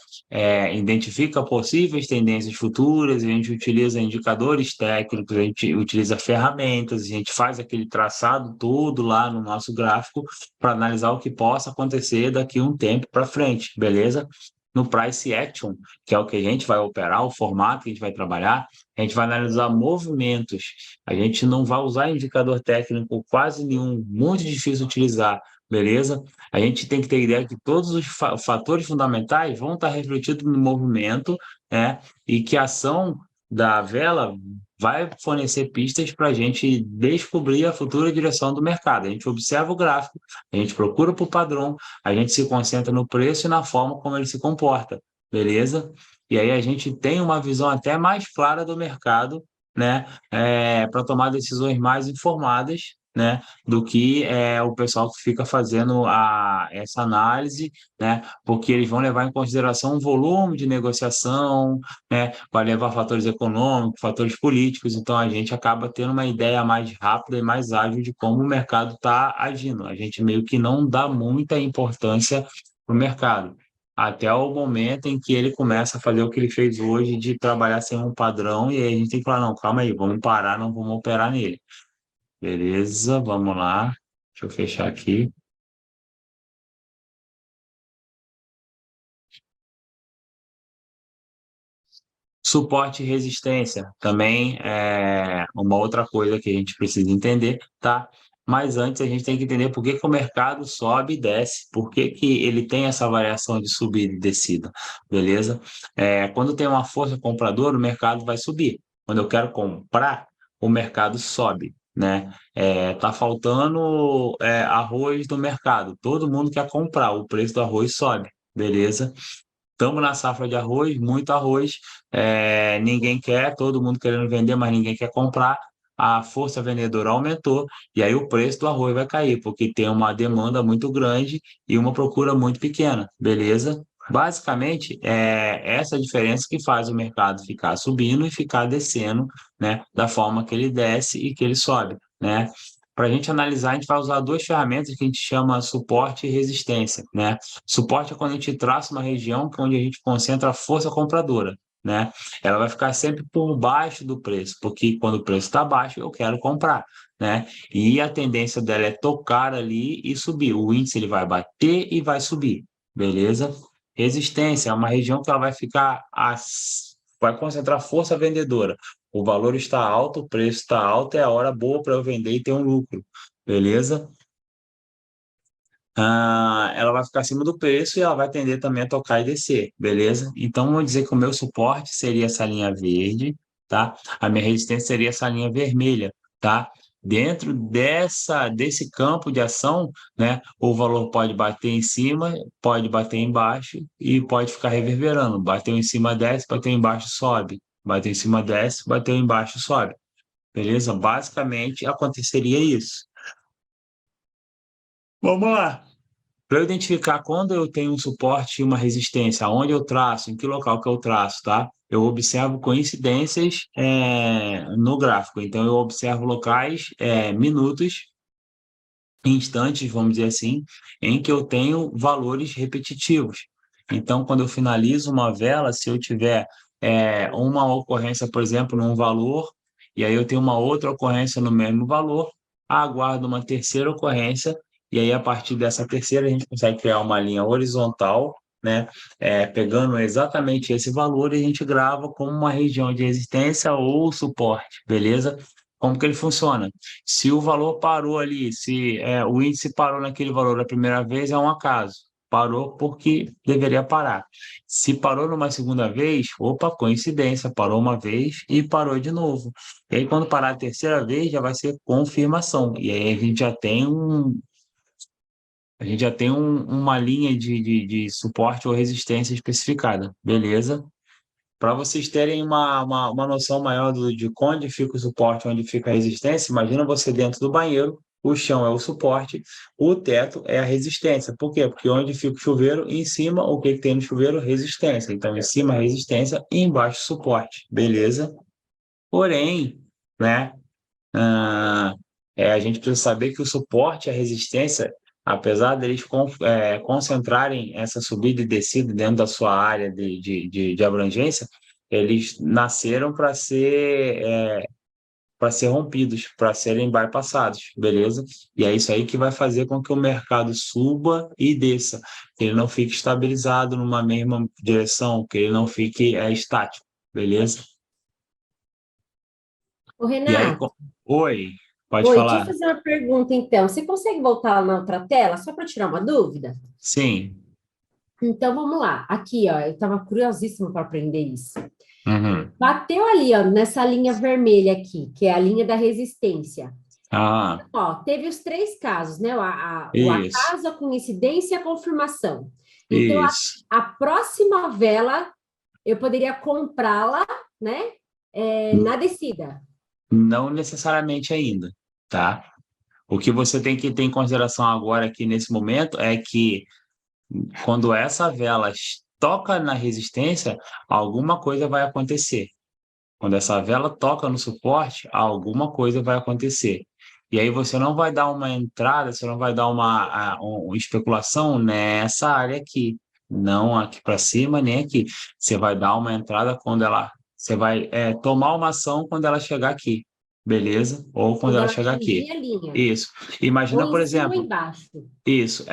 identifica possíveis tendências futuras, a gente utiliza indicadores técnicos, a gente utiliza ferramentas, a gente faz aquele traçado todo lá no nosso gráfico para analisar o que possa acontecer daqui a um tempo para frente, beleza? no price action, que é o que a gente vai operar, o formato que a gente vai trabalhar, a gente vai analisar movimentos. A gente não vai usar indicador técnico quase nenhum, muito difícil de utilizar, beleza? A gente tem que ter ideia que todos os fatores fundamentais vão estar refletidos no movimento, né? E que a ação da vela vai fornecer pistas para a gente descobrir a futura direção do mercado. A gente observa o gráfico, a gente procura por padrão, a gente se concentra no preço e na forma como ele se comporta, beleza? E aí a gente tem uma visão até mais clara do mercado, né? Para tomar decisões mais informadas, né? Do que o pessoal que fica fazendo essa análise, né? Porque eles vão levar em consideração o volume de negociação, né? Vai levar fatores econômicos, fatores políticos, então a gente acaba tendo uma ideia mais rápida e mais ágil de como o mercado está agindo. A gente meio que não dá muita importância para o mercado, até o momento em que ele começa a fazer o que ele fez hoje, de trabalhar sem um padrão, e aí a gente tem que falar, não, calma aí, vamos parar, não vamos operar nele. Beleza, vamos lá. Deixa eu fechar aqui. Suporte e resistência também é uma outra coisa que a gente precisa entender, tá? Mas antes a gente tem que entender por que que o mercado sobe e desce, por que que ele tem essa variação de subida e descida, beleza? Quando tem uma força compradora, o mercado vai subir. Quando eu quero comprar, o mercado sobe, né? Tá faltando arroz no mercado, todo mundo quer comprar, o preço do arroz sobe, beleza? Estamos na safra de arroz, muito arroz, ninguém quer, todo mundo querendo vender, mas ninguém quer comprar. A força vendedora aumentou e aí o preço do arroz vai cair, porque tem uma demanda muito grande e uma procura muito pequena, beleza? Basicamente, é essa diferença que faz o mercado ficar subindo e ficar descendo, né, da forma que ele desce e que ele sobe, né? Para a gente analisar, a gente vai usar duas ferramentas que a gente chama suporte e resistência, né? Suporte é quando a gente traça uma região onde a gente concentra a força compradora, né? Ela vai ficar sempre por baixo do preço, porque quando o preço está baixo, eu quero comprar, né? E a tendência dela é tocar ali e subir. O índice ele vai bater e vai subir, beleza? Resistência é uma região que ela vai ficar, vai concentrar força vendedora. O valor está alto, o preço está alto, é a hora boa para eu vender e ter um lucro, beleza? Ela vai ficar acima do preço e ela vai tender também a tocar e descer, beleza? Então, vamos dizer que o meu suporte seria essa linha verde, tá? A minha resistência seria essa linha vermelha, tá? Dentro desse campo de ação, né, o valor pode bater em cima, pode bater embaixo e pode ficar reverberando. Bateu em cima, desce, bateu embaixo, sobe. Bateu em cima, desce, bateu embaixo, sobe. Beleza? Basicamente, aconteceria isso. Vamos lá. Para eu identificar quando eu tenho um suporte e uma resistência, aonde eu traço, em que local que eu traço, tá? Eu observo coincidências no gráfico. Então, eu observo locais, minutos, instantes, vamos dizer assim, em que eu tenho valores repetitivos. Então, quando eu finalizo uma vela, se eu tiver uma ocorrência, por exemplo, num valor, e aí eu tenho uma outra ocorrência no mesmo valor, aguardo uma terceira ocorrência, e aí a partir dessa terceira a gente consegue criar uma linha horizontal, né, pegando exatamente esse valor, e a gente grava como uma região de resistência ou suporte, beleza? Como que ele funciona? Se o valor parou ali, se o índice parou naquele valor a primeira vez, é um acaso. Parou porque deveria parar. Se parou numa segunda vez, opa, coincidência, parou uma vez e parou de novo. E aí, quando parar a terceira vez, já vai ser confirmação. E aí uma linha de suporte ou resistência especificada, beleza? Para vocês terem uma noção maior de onde fica o suporte, onde fica a resistência, imagina você dentro do banheiro, o chão é o suporte, o teto é a resistência. Por quê? Porque onde fica o chuveiro, em cima, o que tem no chuveiro? Resistência. Então, em cima, resistência e embaixo, suporte. Beleza? Porém, né, ah, a gente precisa saber que o suporte e a resistência, apesar deles concentrarem essa subida e descida dentro da sua área de abrangência, eles nasceram para ser para ser rompidos, para serem bypassados, beleza? E é isso aí que vai fazer com que o mercado suba e desça, que ele não fique estabilizado numa mesma direção, que ele não fique estático, beleza? Ô, E aí, Renato, oi, pode oi, deixa eu falar. fazer uma pergunta, então. Você consegue voltar na outra tela, só para tirar uma dúvida? Sim. Então, vamos lá. Aqui, ó, eu estava curiosíssimo para aprender isso. Uhum. Bateu ali, ó, nessa linha vermelha aqui, que é a linha da resistência. Ah, Ó, teve os três casos, né? O isso, acaso, a coincidência e a confirmação. Então, isso. a próxima vela, eu poderia comprá-la, né? Na descida. Não necessariamente ainda, tá? O que você tem que ter em consideração agora aqui nesse momento é que quando essa vela toca na resistência, alguma coisa vai acontecer. Quando essa vela toca no suporte, alguma coisa vai acontecer. E aí você não vai dar uma entrada, você não vai dar uma especulação nessa área aqui, não aqui para cima, nem aqui. Você vai dar uma entrada quando ela, você vai tomar uma ação quando ela chegar aqui, beleza? Ou quando Quando ela ela chegar aqui. atingir a linha. Isso. Ou Imagina, em por cima ou exemplo, embaixo. isso,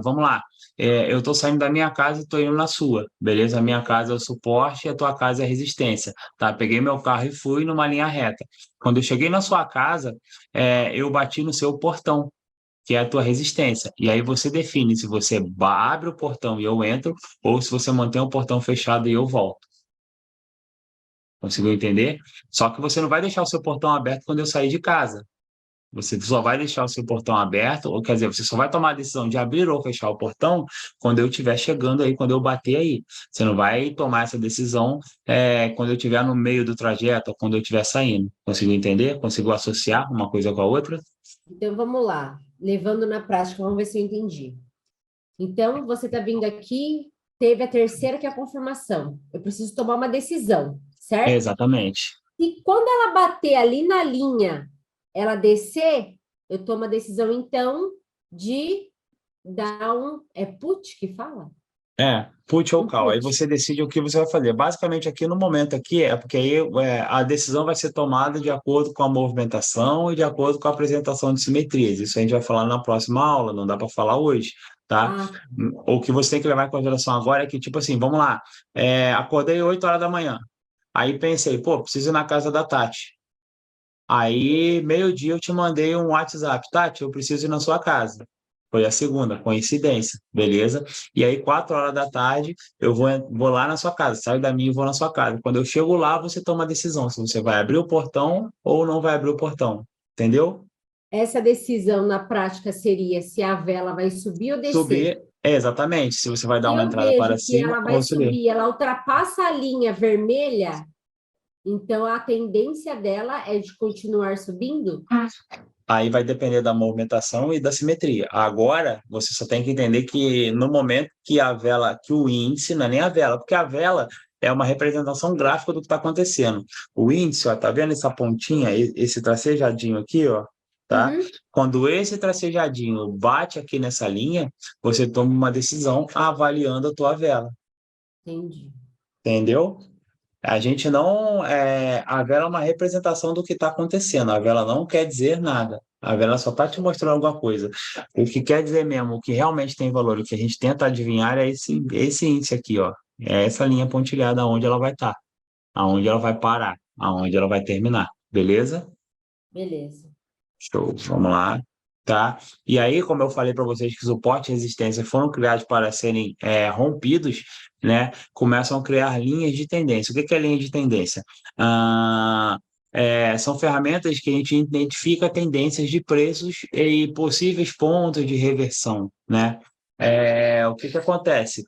vamos lá. Eu estou saindo da minha casa e estou indo na sua, beleza? A minha casa é o suporte e a tua casa é a resistência, tá? Peguei meu carro e fui numa linha reta. Quando eu cheguei na sua casa, eu bati no seu portão, que é a tua resistência. E aí você define se você abre o portão e eu entro, ou se você mantém o portão fechado e eu volto. Conseguiu entender? Só que você não vai deixar o seu portão aberto quando eu sair de casa. Você só vai deixar o seu portão aberto, ou quer dizer, você só vai tomar a decisão de abrir ou fechar o portão quando eu estiver chegando aí, quando eu bater aí. Você não vai tomar essa decisão quando eu estiver no meio do trajeto ou quando eu estiver saindo. Conseguiu entender? Conseguiu associar uma coisa com a outra? Então, vamos lá. Levando na prática, vamos ver se eu entendi. Então, você está vindo aqui, teve a terceira, que é a confirmação. Eu preciso tomar uma decisão, certo? Exatamente. E quando ela bater ali na linha, ela descer, eu tomo a decisão, então, de dar um... É put que fala? Put ou Um call. Aí put. você decide o que você vai fazer. Basicamente, aqui no momento aqui, porque aí a decisão vai ser tomada de acordo com a movimentação e de acordo com a apresentação de simetrias. Isso a gente vai falar na próxima aula, não dá para falar hoje, tá? Ah, O que você tem que levar em consideração agora é que, tipo assim, vamos lá, acordei 8 horas da manhã. Aí pensei, pô, preciso ir na casa da Tati. Aí, meio-dia, eu te mandei um WhatsApp, Tati, eu preciso ir na sua casa. Foi a segunda, coincidência, beleza? E aí, 4 horas da tarde, eu vou lá na sua casa, saio da minha e vou na sua casa. Quando eu chego lá, você toma a decisão se você vai abrir o portão ou não vai abrir o portão, entendeu? essa decisão na prática seria se a vela vai subir ou descer. Subir, exatamente, se você vai dar Se uma eu entrada para vejo que cima ela vai ou subir. subir, ela ultrapassa a linha vermelha, então a tendência dela é de continuar subindo? Aí vai depender da movimentação e da simetria. Agora, você só tem que entender que no momento que a vela, que o índice, não é nem a vela, porque a vela é uma representação gráfica do que está acontecendo. O índice, ó, tá vendo essa pontinha, esse tracejadinho aqui, ó, tá? Uhum, Quando esse tracejadinho bate aqui nessa linha, você toma uma decisão avaliando a tua vela, entendi. entendeu? A gente não. A vela é uma representação do que está acontecendo. A vela não quer dizer nada. A vela só está te mostrando alguma coisa. O que quer dizer mesmo, o que realmente tem valor, o que a gente tenta adivinhar é esse índice aqui, ó. É essa linha pontilhada aonde ela vai estar, aonde ela vai parar, aonde ela vai terminar. Beleza? Beleza. Show, vamos lá, tá? E aí, como eu falei para vocês que suporte e resistência foram criados para serem rompidos, né? Começam a criar linhas de tendência. O que é linha de tendência? São ferramentas que a gente identifica tendências de preços e possíveis pontos de reversão, né? O que acontece?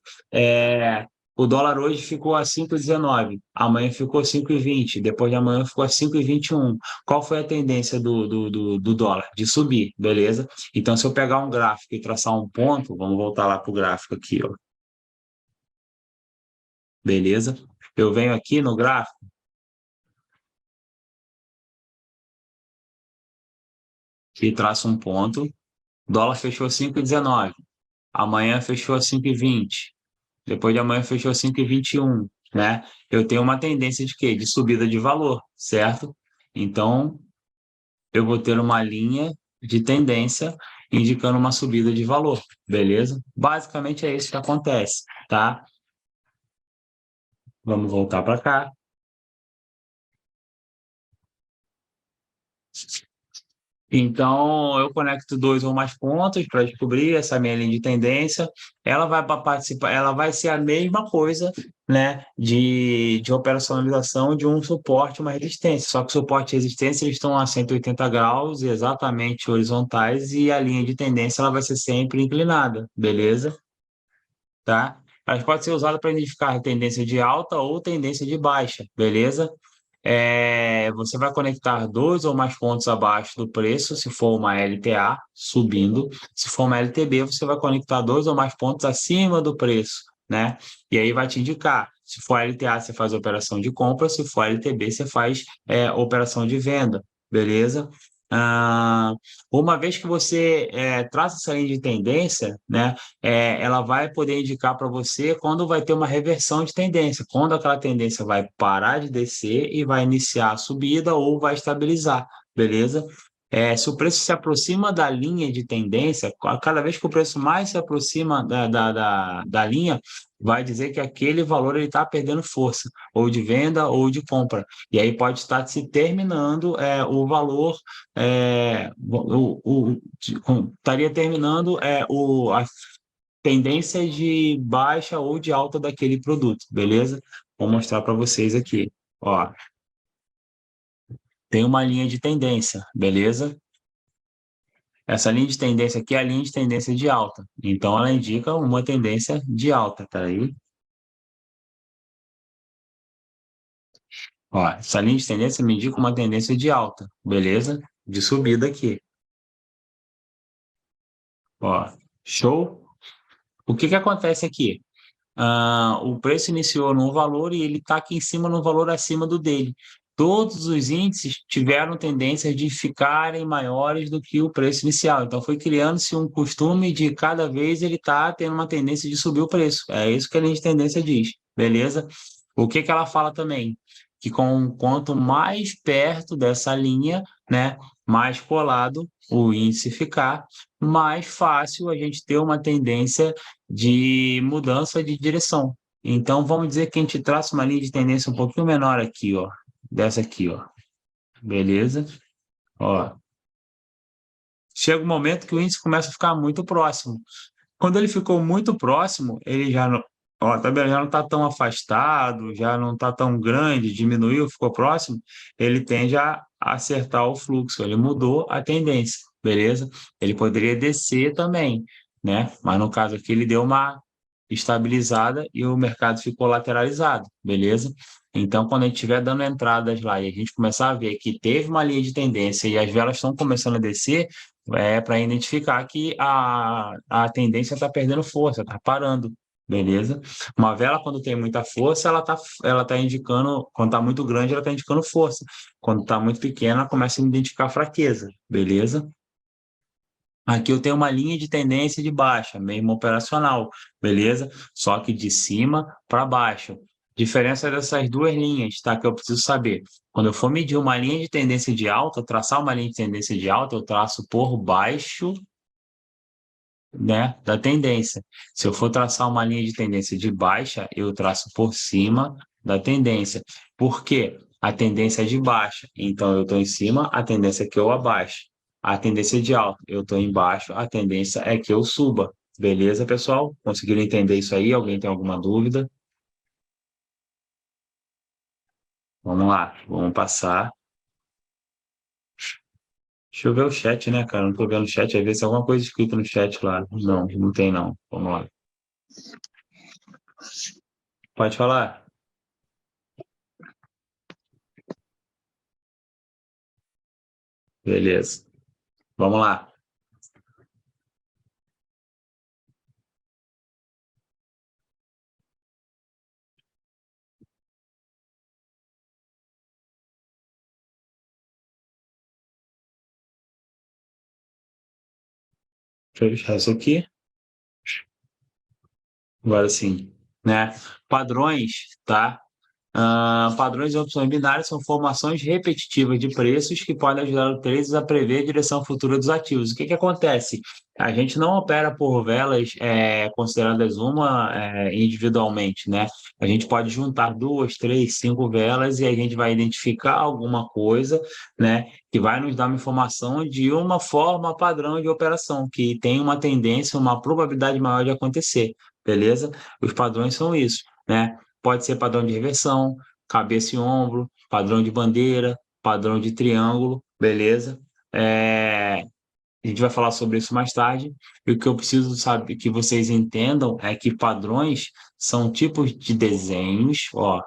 O dólar hoje ficou a 5,19, amanhã ficou 5,20, depois de amanhã ficou a 5,21. Qual foi a tendência do dólar? De subir, beleza? Então, se eu pegar um gráfico e traçar um ponto, vamos voltar lá para o gráfico aqui, ó. Beleza? Eu venho aqui no gráfico e traço um ponto. Dólar fechou 5,19, amanhã fechou a 5,20, depois de amanhã fechou a 5,21, né? Eu tenho uma tendência de quê? De subida de valor, certo? Então, eu vou ter uma linha de tendência indicando uma subida de valor, beleza? Basicamente é isso que acontece, tá? Vamos voltar para cá. Então, eu conecto 2 ou mais pontos para descobrir essa minha linha de tendência. Ela vai participar, ela vai ser a mesma coisa, né, de operacionalização de um suporte e uma resistência. Só que o suporte e resistência eles estão a 180 graus, exatamente horizontais, e a linha de tendência ela vai ser sempre inclinada, beleza? Tá? Ela pode ser usada para identificar tendência de alta ou tendência de baixa, beleza? Você vai conectar 2 ou mais pontos abaixo do preço, se for uma LTA, subindo. Se for uma LTB, você vai conectar 2 ou mais pontos acima do preço, né? E aí vai te indicar. Se for LTA, você faz operação de compra. Se for LTB, você faz operação de venda, beleza? Ah, uma vez que você traça essa linha de tendência, né? Ela vai poder indicar para você quando vai ter uma reversão de tendência, quando aquela tendência vai parar de descer e vai iniciar a subida ou vai estabilizar, beleza? Se o preço se aproxima da linha de tendência, cada vez que o preço mais se aproxima da linha, vai dizer que aquele valor está perdendo força, ou de venda ou de compra. E aí pode estar se terminando o valor, estaria terminando a tendência de baixa ou de alta daquele produto, beleza? Vou mostrar para vocês aqui. Ó, tem uma linha de tendência, beleza? Essa linha de tendência aqui é a linha de tendência de alta. Então, ela indica uma tendência de alta, tá aí? Ó, essa linha de tendência me indica uma tendência de alta, beleza? De subida aqui. Ó, show? O que que acontece aqui? O preço iniciou num valor e ele está aqui em cima num valor acima do dele. Todos os índices tiveram tendência de ficarem maiores do que o preço inicial. Então, foi criando-se um costume de cada vez ele está tendo uma tendência de subir o preço. É isso que a linha de tendência diz, beleza? O que que ela fala também? Que quanto mais perto dessa linha, né, mais colado o índice ficar, mais fácil a gente ter uma tendência de mudança de direção. Então, vamos dizer que a gente traça uma linha de tendência um pouquinho menor aqui, ó, dessa aqui, ó. Beleza? Ó. Chega um momento que o índice começa a ficar muito próximo. Quando ele ficou muito próximo, ele já não, ó, tá vendo? Já não está tão afastado, já não está tão grande, diminuiu, ficou próximo, ele tende a acertar o fluxo, ele mudou a tendência, beleza? Ele poderia descer também, né? Mas no caso aqui ele deu uma estabilizada e o mercado ficou lateralizado, beleza? Então, quando a gente estiver dando entradas lá e a gente começar a ver que teve uma linha de tendência e as velas estão começando a descer, para identificar que a tendência está perdendo força, está parando, beleza? Uma vela, quando tem muita força, ela tá indicando, quando está muito grande, ela está indicando força. Quando está muito pequena, ela começa a identificar fraqueza, beleza? Aqui eu tenho uma linha de tendência de baixa, mesmo operacional, beleza? Só que de cima para baixo. Diferença dessas duas linhas, tá? Que eu preciso saber. Quando eu for medir uma linha de tendência de alta, traçar uma linha de tendência de alta, eu traço por baixo, né, da tendência. Se eu for traçar uma linha de tendência de baixa, eu traço por cima da tendência. Por quê? A tendência é de baixa, então eu estou em cima, a tendência é que eu abaixe. A tendência é de alta, eu estou embaixo, a tendência é que eu suba. Beleza, pessoal? Conseguiram entender isso aí? Alguém tem alguma dúvida? Vamos lá, vamos passar. Deixa eu ver o chat, né, cara? Não tô vendo o chat, às vezes tem alguma coisa escrita no chat lá. Não, não tem não. Vamos lá. Pode falar. Beleza. Vamos lá. Deixa eu fechar isso aqui. Agora sim, né? Padrões, tá? Padrões e opções binárias são formações repetitivas de preços que podem ajudar o trader a prever a direção futura dos ativos. O que acontece? A gente não opera por velas consideradas uma individualmente, né? A gente pode juntar 2, 3, 5 velas e a gente vai identificar alguma coisa, né, que vai nos dar uma informação de uma forma padrão de operação, que tem uma tendência, uma probabilidade maior de acontecer, beleza? Os padrões são isso, né? Pode ser padrão de reversão, cabeça e ombro, padrão de bandeira, padrão de triângulo, beleza? A gente vai falar sobre isso mais tarde. E o que eu preciso saber que vocês entendam é que padrões são tipos de desenhos, ó,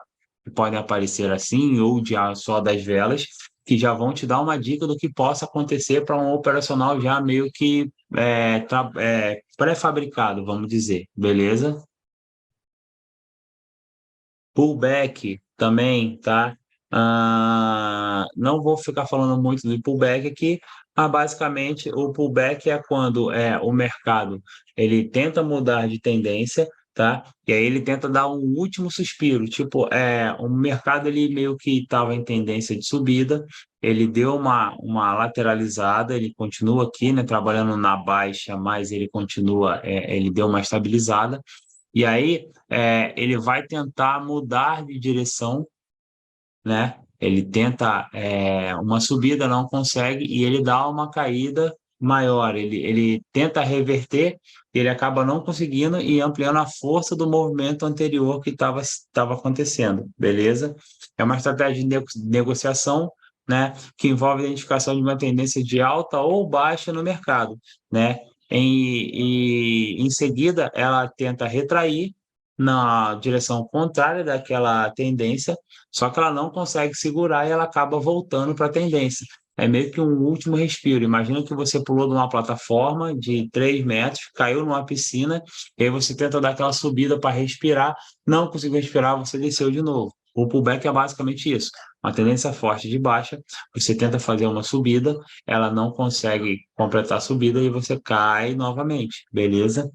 que podem aparecer assim ou só das velas, que já vão te dar uma dica do que possa acontecer para um operacional já meio que pré-fabricado, vamos dizer, beleza? Pullback também, tá? Não vou ficar falando muito do pullback aqui, mas basicamente o pullback é quando o mercado ele tenta mudar de tendência, tá? E aí ele tenta dar um último suspiro, tipo, o mercado ele meio que estava em tendência de subida, ele deu uma lateralizada, ele continua aqui, né, trabalhando na baixa, mas ele continua, ele deu uma estabilizada, e aí ele vai tentar mudar de direção, né? Ele tenta uma subida, não consegue, e ele dá uma caída maior. Ele tenta reverter, ele acaba não conseguindo e ampliando a força do movimento anterior que estava acontecendo, beleza? É uma estratégia de negociação, né, que envolve a identificação de uma tendência de alta ou baixa no mercado, né? Em seguida, ela tenta retrair na direção contrária daquela tendência, só que ela não consegue segurar e ela acaba voltando para a tendência. É meio que um último respiro. Imagina que você pulou de uma plataforma de 3 metros, caiu numa piscina, e aí você tenta dar aquela subida para respirar, não conseguiu respirar, você desceu de novo. O pullback é basicamente isso. Uma tendência forte de baixa, você tenta fazer uma subida, ela não consegue completar a subida e você cai novamente, beleza?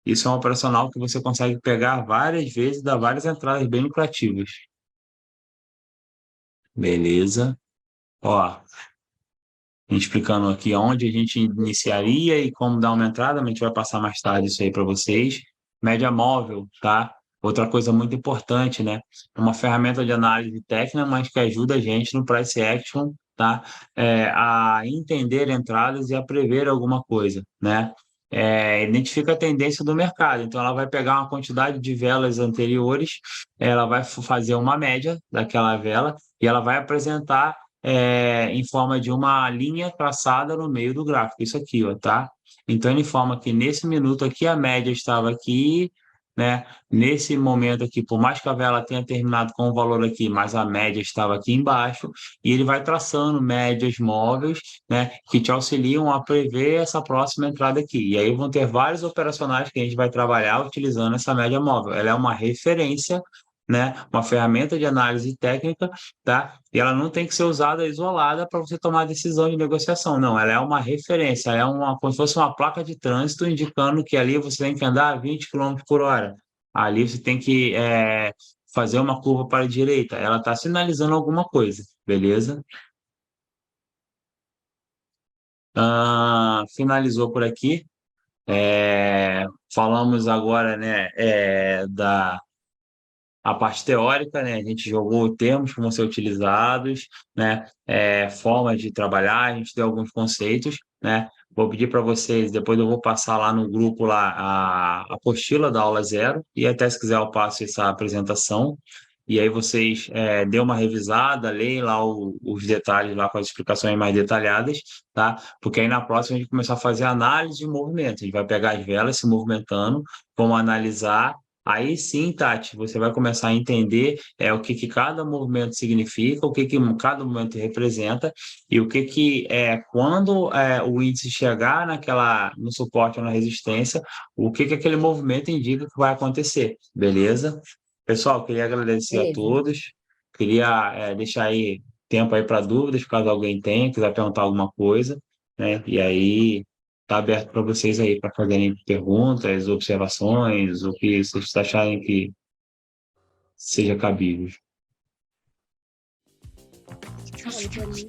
Isso é um operacional que você consegue pegar várias vezes e dar várias entradas bem lucrativas. Beleza? Ó, a gente explicando aqui onde a gente iniciaria e como dar uma entrada, a gente vai passar mais tarde isso aí para vocês. Média móvel, tá? Outra coisa muito importante, né? Uma ferramenta de análise técnica, mas que ajuda a gente no price action, tá? A entender entradas e a prever alguma coisa, né? Identifica a tendência do mercado. Então, ela vai pegar uma quantidade de velas anteriores, ela vai fazer uma média daquela vela e ela vai apresentar em forma de uma linha traçada no meio do gráfico. Isso aqui, ó, tá? Então, ele informa que nesse minuto aqui a média estava aqui, né? Nesse momento aqui, por mais que a vela tenha terminado com o valor aqui, mas a média estava aqui embaixo, e ele vai traçando médias móveis, né, que te auxiliam a prever essa próxima entrada aqui. E aí vão ter vários operacionais que a gente vai trabalhar utilizando essa média móvel. Ela é uma referência, né, uma ferramenta de análise técnica, tá? E ela não tem que ser usada isolada para você tomar decisão de negociação, não. Ela é uma referência, ela é como se fosse uma placa de trânsito indicando que ali você tem que andar 20 km por hora. Ali você tem que fazer uma curva para a direita. Ela está sinalizando alguma coisa, beleza? Finalizou por aqui. Falamos agora, né, da a parte teórica, né? A gente jogou termos que vão ser utilizados, né? Formas de trabalhar, a gente deu alguns conceitos, né? Vou pedir para vocês, depois eu vou passar lá no grupo lá a apostila da aula zero, e até se quiser eu passo essa apresentação, e aí vocês dêem uma revisada, leem lá os detalhes lá com as explicações mais detalhadas, tá? Porque aí na próxima a gente começar a fazer análise de movimento, a gente vai pegar as velas se movimentando, vamos analisar. Aí sim, Tati, você vai começar a entender o que cada movimento significa, o que cada movimento representa e o que quando o índice chegar no suporte ou na resistência, o que aquele movimento indica que vai acontecer, beleza? Pessoal, queria agradecer a Beleza. todos, queria deixar aí tempo aí para dúvidas, caso alguém tenha, quiser perguntar alguma coisa, né? E aí está aberto para vocês aí, para fazerem perguntas, observações, o que vocês acharem que seja cabível. Olha, pra mim,